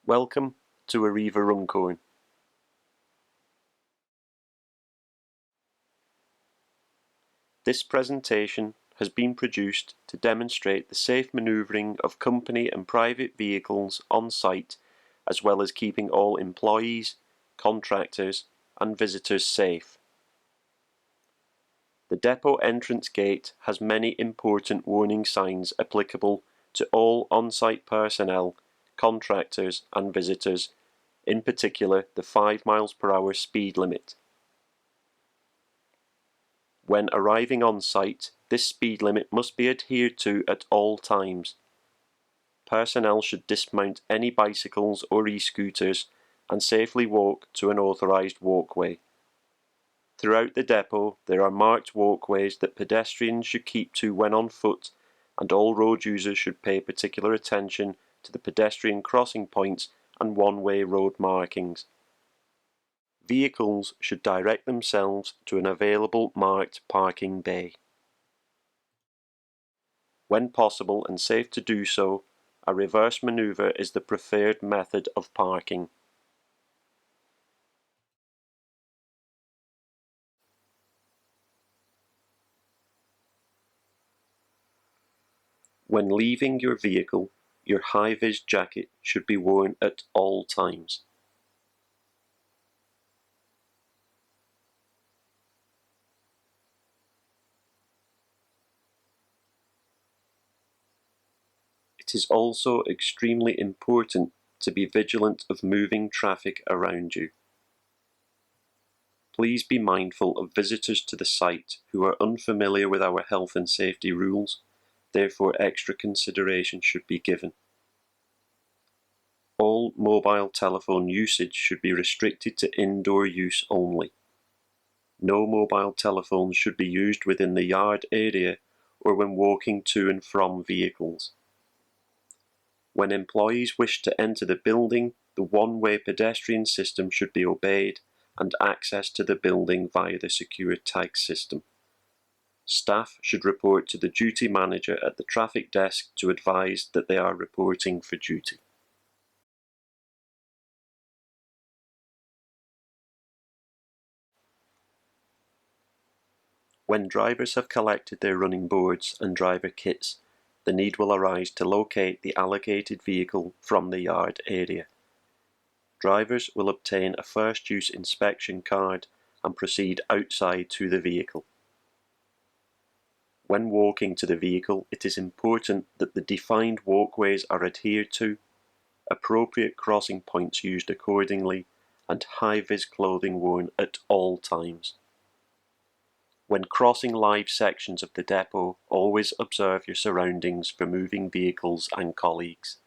Welcome to Arriva Runcorn. This presentation has been produced to demonstrate the safe manoeuvring of company and private vehicles on site, as well as keeping all employees, contractors and visitors safe. The depot entrance gate has many important warning signs applicable to all on-site personnel, contractors and visitors, in particular the 5 mph speed limit. When arriving on site, this speed limit must be adhered to at all times. Personnel should dismount any bicycles or e-scooters and safely walk to an authorised walkway. Throughout the depot, there are marked walkways that pedestrians should keep to when on foot, and all road users should pay particular attention to the pedestrian crossing points and one-way road markings. Vehicles should direct themselves to an available marked parking bay. When possible and safe to do so, a reverse manoeuvre is the preferred method of parking. When leaving your vehicle, your high-vis jacket should be worn at all times. It is also extremely important to be vigilant of moving traffic around you. Please be mindful of visitors to the site who are unfamiliar with our health and safety rules, therefore extra consideration should be given. All mobile telephone usage should be restricted to indoor use only. No mobile telephones should be used within the yard area or when walking to and from vehicles. When employees wish to enter the building, the one-way pedestrian system should be obeyed and access to the building via the secure tag system. Staff should report to the duty manager at the traffic desk to advise that they are reporting for duty. When drivers have collected their running boards and driver kits, the need will arise to locate the allocated vehicle from the yard area. Drivers will obtain a first use inspection card and proceed outside to the vehicle. When walking to the vehicle, it is important that the defined walkways are adhered to, appropriate crossing points used accordingly, and high-vis clothing worn at all times. When crossing live sections of the depot, always observe your surroundings for moving vehicles and colleagues.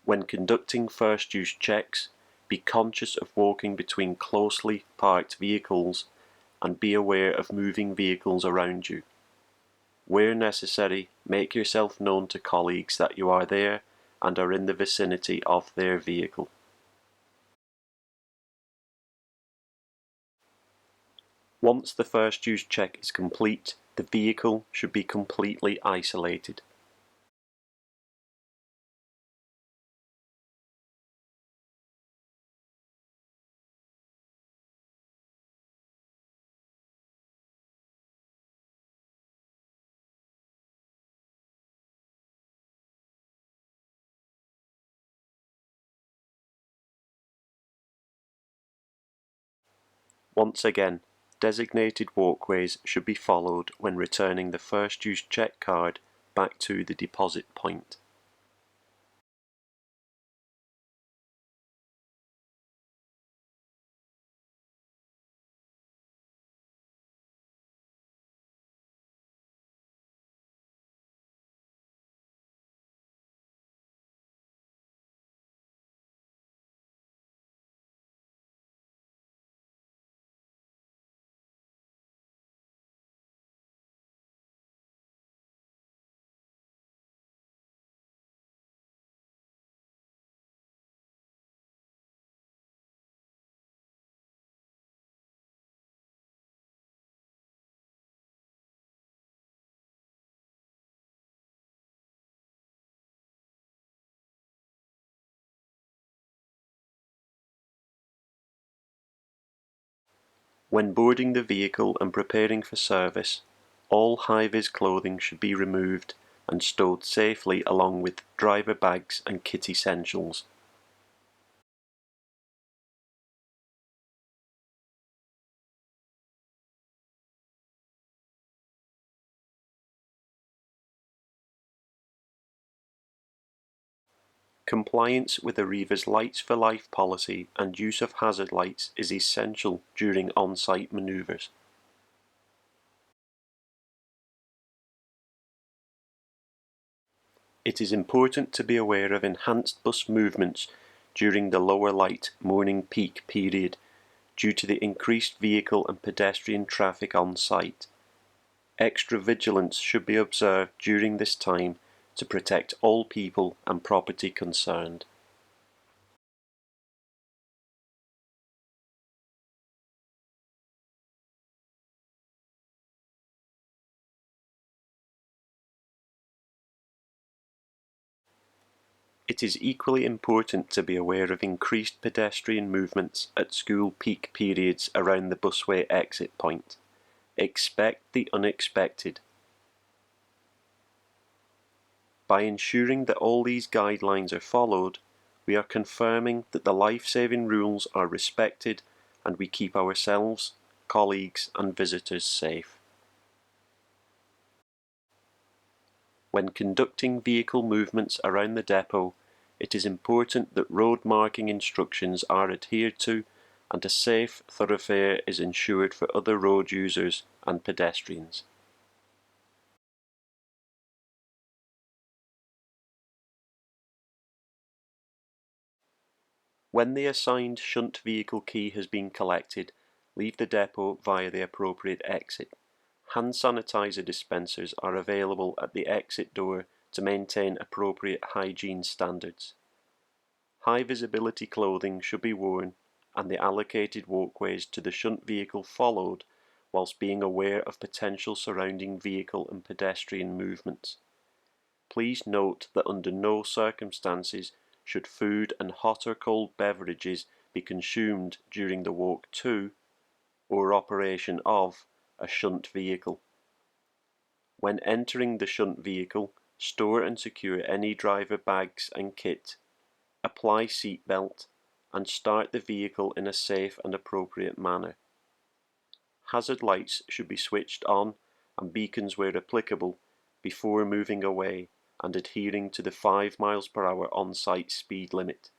When conducting first use checks, be conscious of walking between closely parked vehicles and be aware of moving vehicles around you. Where necessary, make yourself known to colleagues that you are there and are in the vicinity of their vehicle. Once the first use check is complete, the vehicle should be completely isolated. Once again, designated walkways should be followed when returning the first use check card back to the deposit point. When boarding the vehicle and preparing for service, all high-vis clothing should be removed and stowed safely along with driver bags and kit essentials. Compliance with Arriva's Lights for Life policy and use of hazard lights is essential during on-site manoeuvres. It is important to be aware of enhanced bus movements during the lower light morning peak period due to the increased vehicle and pedestrian traffic on site. Extra vigilance should be observed during this time to protect all people and property concerned. It is equally important to be aware of increased pedestrian movements at school peak periods around the busway exit point. Expect the unexpected. By ensuring that all these guidelines are followed, we are confirming that the life-saving rules are respected and we keep ourselves, colleagues and visitors safe. When conducting vehicle movements around the depot, it is important that road marking instructions are adhered to and a safe thoroughfare is ensured for other road users and pedestrians. When the assigned shunt vehicle key has been collected, leave the depot via the appropriate exit. Hand sanitizer dispensers are available at the exit door to maintain appropriate hygiene standards. High visibility clothing should be worn and the allocated walkways to the shunt vehicle followed whilst being aware of potential surrounding vehicle and pedestrian movements. Please note that under no circumstances should food and hot or cold beverages be consumed during the walk to or operation of a shunt vehicle. When entering the shunt vehicle, store and secure any driver bags and kit, apply seat belt, and start the vehicle in a safe and appropriate manner. Hazard lights should be switched on and beacons where applicable before moving away and adhering to the 5 miles per hour on-site speed limit.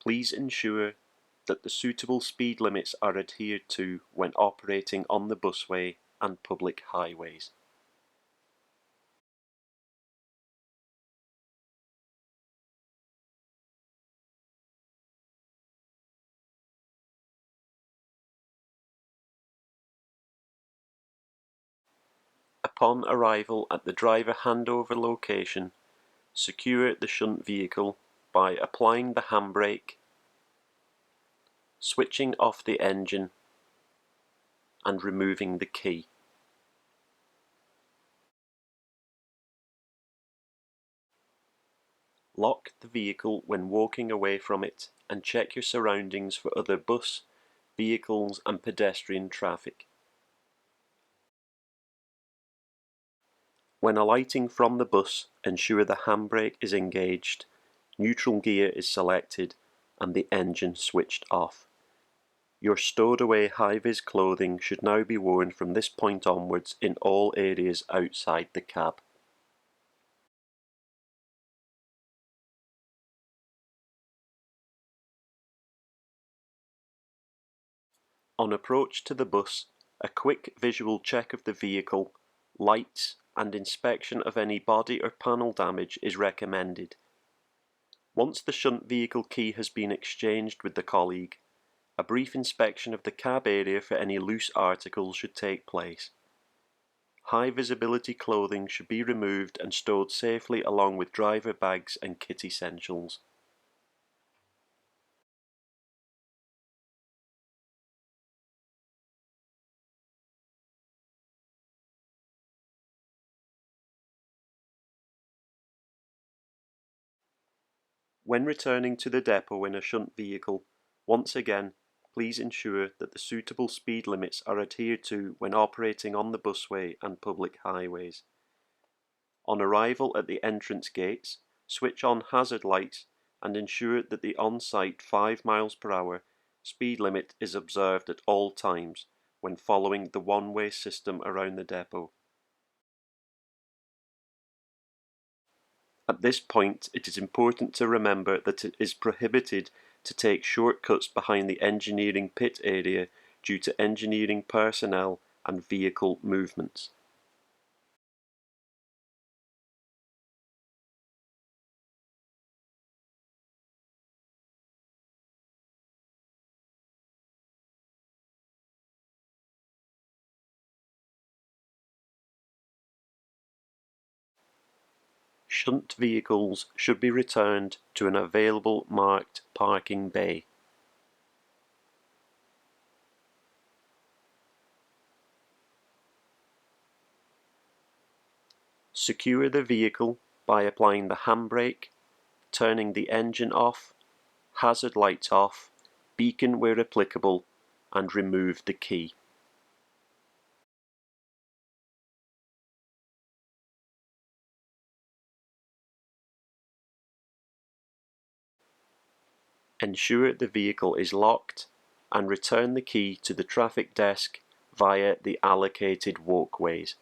Please ensure that the suitable speed limits are adhered to when operating on the busway and public highways. Upon arrival at the driver handover location, secure the shunt vehicle by applying the handbrake, switching off the engine, and removing the key. Lock the vehicle when walking away from it and check your surroundings for other bus, vehicles and pedestrian traffic. When alighting from the bus, ensure the handbrake is engaged, neutral gear is selected and the engine switched off. Your stowed away high-vis clothing should now be worn from this point onwards in all areas outside the cab. On approach to the bus, a quick visual check of the vehicle, lights and inspection of any body or panel damage is recommended. Once the shunt vehicle key has been exchanged with the colleague, a brief inspection of the cab area for any loose articles should take place. High visibility clothing should be removed and stored safely along with driver bags and kit essentials. When returning to the depot in a shunt vehicle, once again, please ensure that the suitable speed limits are adhered to when operating on the busway and public highways. On arrival at the entrance gates, switch on hazard lights and ensure that the on-site 5 miles per hour speed limit is observed at all times when following the one-way system around the depot. At this point, it is important to remember that it is prohibited to take shortcuts behind the engineering pit area due to engineering personnel and vehicle movements. Shunt vehicles should be returned to an available marked parking bay. Secure the vehicle by applying the handbrake, turning the engine off, hazard lights off, beacon where applicable, and remove the key. Ensure the vehicle is locked and return the key to the traffic desk via the allocated walkways.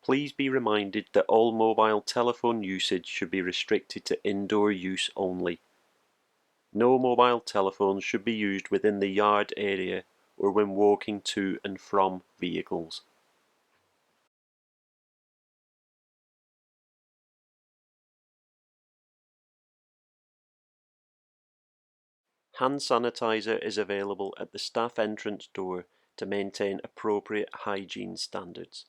Please be reminded that all mobile telephone usage should be restricted to indoor use only. No mobile telephones should be used within the yard area or when walking to and from vehicles. Hand sanitizer is available at the staff entrance door to maintain appropriate hygiene standards.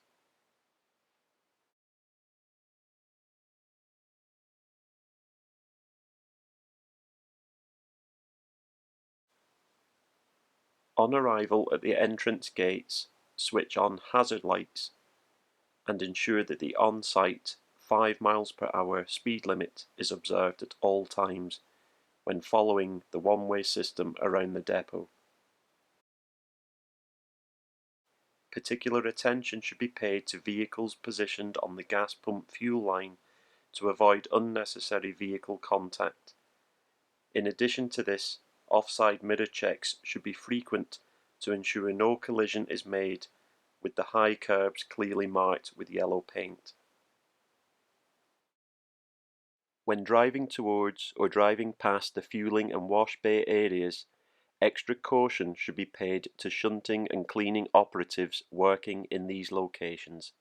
On arrival at the entrance gates, switch on hazard lights and ensure that the on-site 5 miles per hour speed limit is observed at all times when following the one-way system around the depot. Particular attention should be paid to vehicles positioned on the gas pump fuel line to avoid unnecessary vehicle contact. In addition to this, offside mirror checks should be frequent to ensure no collision is made with the high curbs clearly marked with yellow paint. When driving towards or driving past the fueling and wash bay areas, extra caution should be paid to shunting and cleaning operatives working in these locations.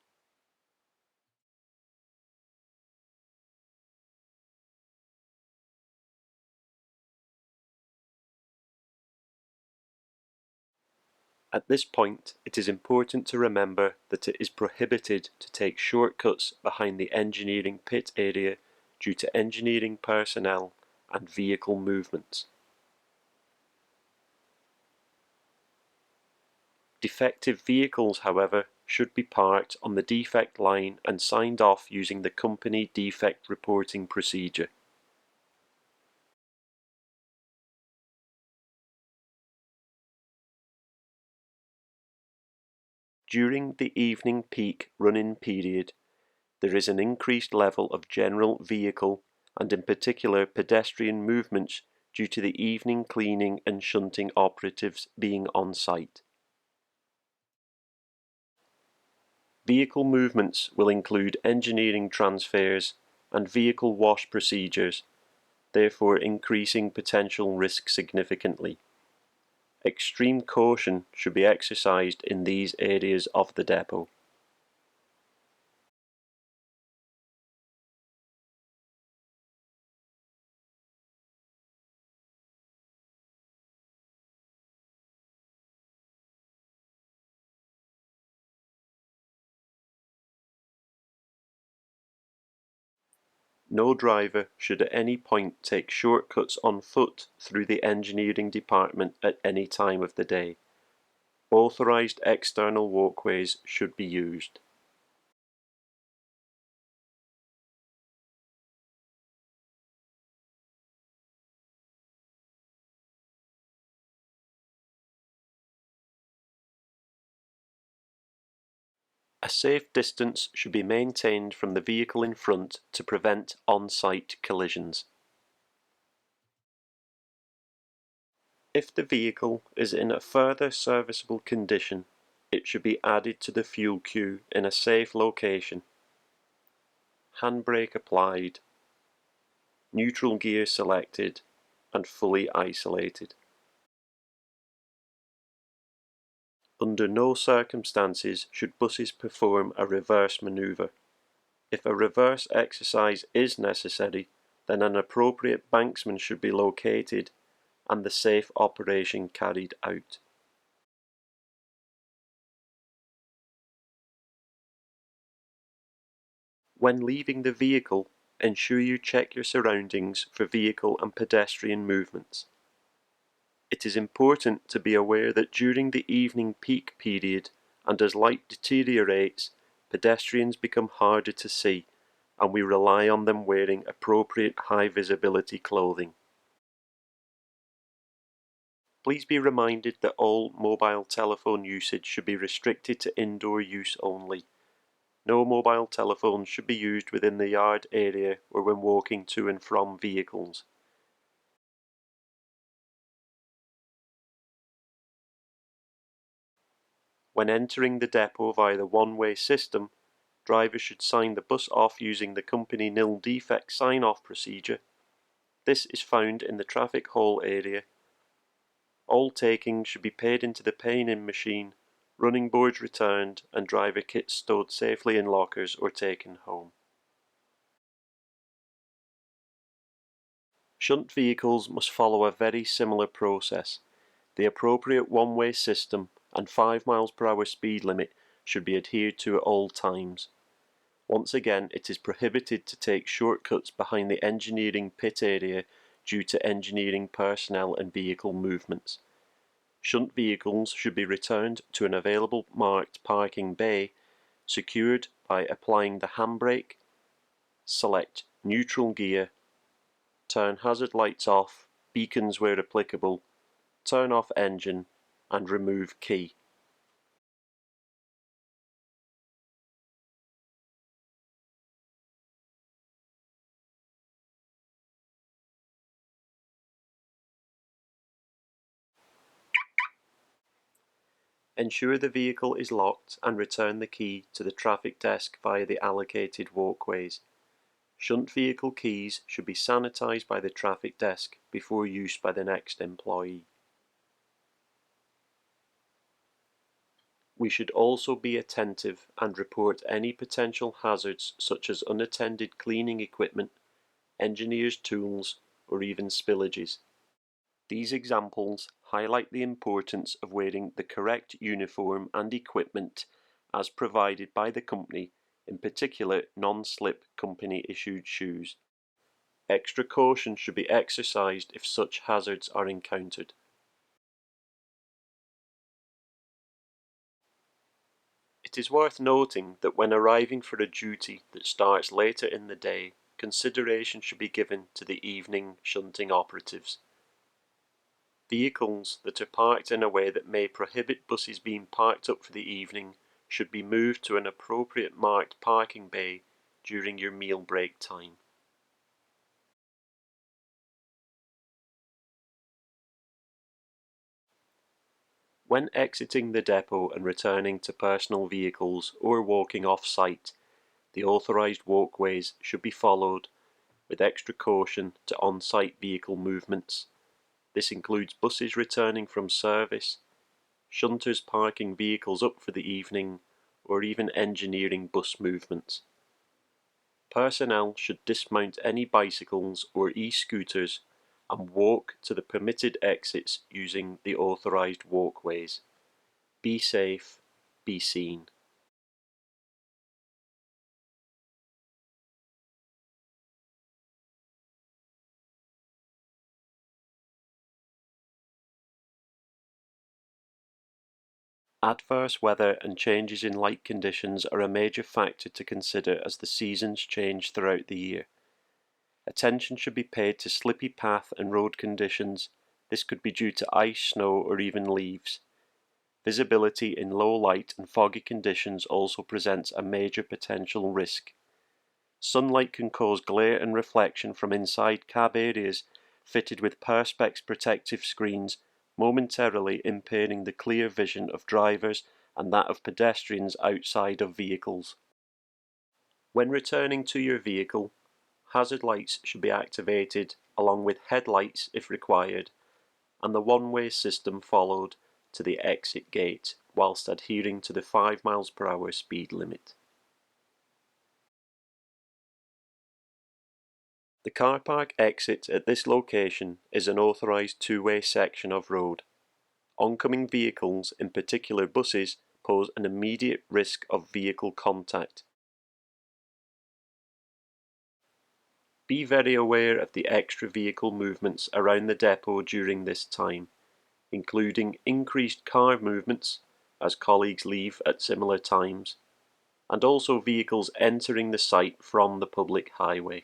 At this point, it is important to remember that it is prohibited to take shortcuts behind the engineering pit area due to engineering personnel and vehicle movements. Defective vehicles, however, should be parked on the defect line and signed off using the company defect reporting procedure. During the evening peak run-in period, there is an increased level of general vehicle and in particular pedestrian movements due to the evening cleaning and shunting operatives being on site. Vehicle movements will include engineering transfers and vehicle wash procedures, therefore increasing potential risk significantly. Extreme caution should be exercised in these areas of the depot. No driver should at any point take shortcuts on foot through the engineering department at any time of the day. Authorised external walkways should be used. A safe distance should be maintained from the vehicle in front to prevent on-site collisions. If the vehicle is in a further serviceable condition, it should be added to the fuel queue in a safe location. Handbrake applied, neutral gear selected, and fully isolated. Under no circumstances should buses perform a reverse manoeuvre. If a reverse exercise is necessary, then an appropriate banksman should be located and the safe operation carried out. When leaving the vehicle, ensure you check your surroundings for vehicle and pedestrian movements. It is important to be aware that during the evening peak period and as light deteriorates, pedestrians become harder to see, and we rely on them wearing appropriate high visibility clothing. Please be reminded that all mobile telephone usage should be restricted to indoor use only. No mobile telephones should be used within the yard area or when walking to and from vehicles. When entering the depot via the one-way system, drivers should sign the bus off using the company nil defect sign-off procedure. This is found in the traffic hall area. All takings should be paid into the pay-in machine, running boards returned, and driver kits stored safely in lockers or taken home. Shunt vehicles must follow a very similar process. The appropriate one-way system and 5 miles per hour speed limit should be adhered to at all times. Once again, it is prohibited to take shortcuts behind the engineering pit area due to engineering personnel and vehicle movements. Shunt vehicles should be returned to an available marked parking bay, secured by applying the handbrake, select neutral gear, turn hazard lights off, beacons where applicable, turn off engine, and remove key. Ensure the vehicle is locked and return the key to the traffic desk via the allocated walkways. Shunt vehicle keys should be sanitised by the traffic desk before use by the next employee. We should also be attentive and report any potential hazards such as unattended cleaning equipment, engineers' tools, or even spillages. These examples highlight the importance of wearing the correct uniform and equipment as provided by the company, in particular non-slip company-issued shoes. Extra caution should be exercised if such hazards are encountered. It is worth noting that when arriving for a duty that starts later in the day, consideration should be given to the evening shunting operatives. Vehicles that are parked in a way that may prohibit buses being parked up for the evening should be moved to an appropriate marked parking bay during your meal break time. When exiting the depot and returning to personal vehicles or walking off-site, the authorised walkways should be followed with extra caution to on-site vehicle movements. This includes buses returning from service, shunters parking vehicles up for the evening, or even engineering bus movements. Personnel should dismount any bicycles or e-scooters and walk to the permitted exits using the authorised walkways. Be safe, be seen. Adverse weather and changes in light conditions are a major factor to consider as the seasons change throughout the year. Attention should be paid to slippy path and road conditions. This could be due to ice, snow, or even leaves. Visibility in low light and foggy conditions also presents a major potential risk. Sunlight can cause glare and reflection from inside cab areas fitted with perspex protective screens, momentarily impairing the clear vision of drivers and that of pedestrians outside of vehicles. When returning to your vehicle, hazard lights should be activated along with headlights if required, and the one-way system followed to the exit gate whilst adhering to the 5 miles per hour speed limit. The car park exit at this location is an authorised two-way section of road. Oncoming vehicles, in particular buses, pose an immediate risk of vehicle contact. Be very aware of the extra vehicle movements around the depot during this time, including increased car movements as colleagues leave at similar times, and also vehicles entering the site from the public highway.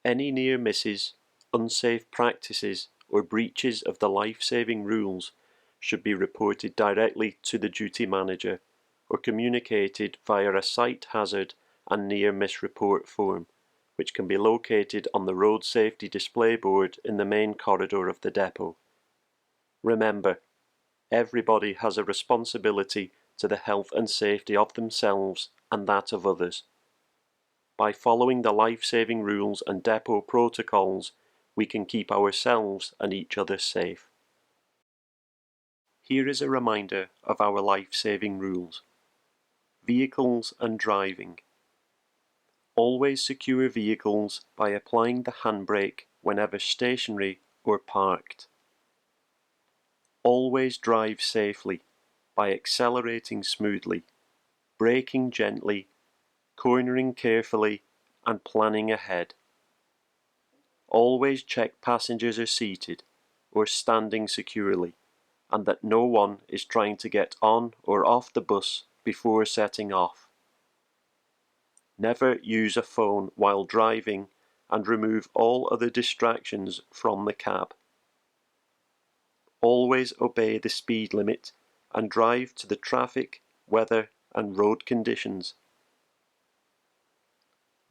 Any near misses, unsafe practices, or breaches of the life-saving rules should be reported directly to the duty manager or communicated via a site hazard and near miss report form, which can be located on the road safety display board in the main corridor of the depot. Remember, everybody has a responsibility to the health and safety of themselves and that of others. By following the life-saving rules and depot protocols, we can keep ourselves and each other safe. Here is a reminder of our life-saving rules. Vehicles and driving. Always secure vehicles by applying the handbrake whenever stationary or parked. Always drive safely by accelerating smoothly, braking gently, cornering carefully, and planning ahead. Always check passengers are seated or standing securely, and that no one is trying to get on or off the bus before setting off. Never use a phone while driving and remove all other distractions from the cab. Always obey the speed limit and drive to the traffic, weather, and road conditions.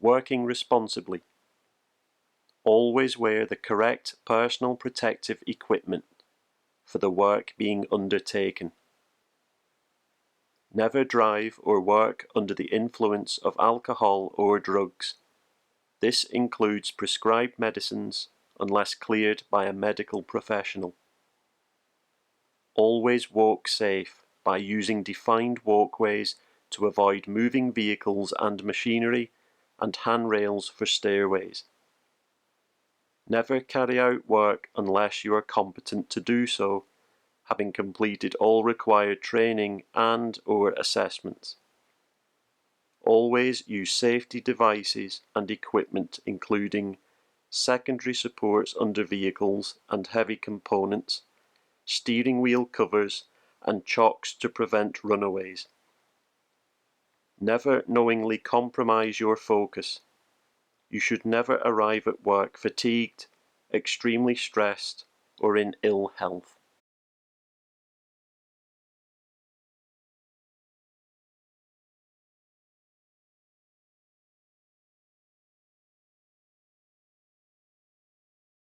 Working responsibly. Always wear the correct personal protective equipment for the work being undertaken. Never drive or work under the influence of alcohol or drugs. This includes prescribed medicines unless cleared by a medical professional. Always walk safe by using defined walkways to avoid moving vehicles and machinery, and handrails for stairways. Never carry out work unless you are competent to do so, having completed all required training and/or assessments. Always use safety devices and equipment including secondary supports under vehicles and heavy components, steering wheel covers, and chocks to prevent runaways. Never knowingly compromise your focus. You should never arrive at work fatigued, extremely stressed, or in ill health.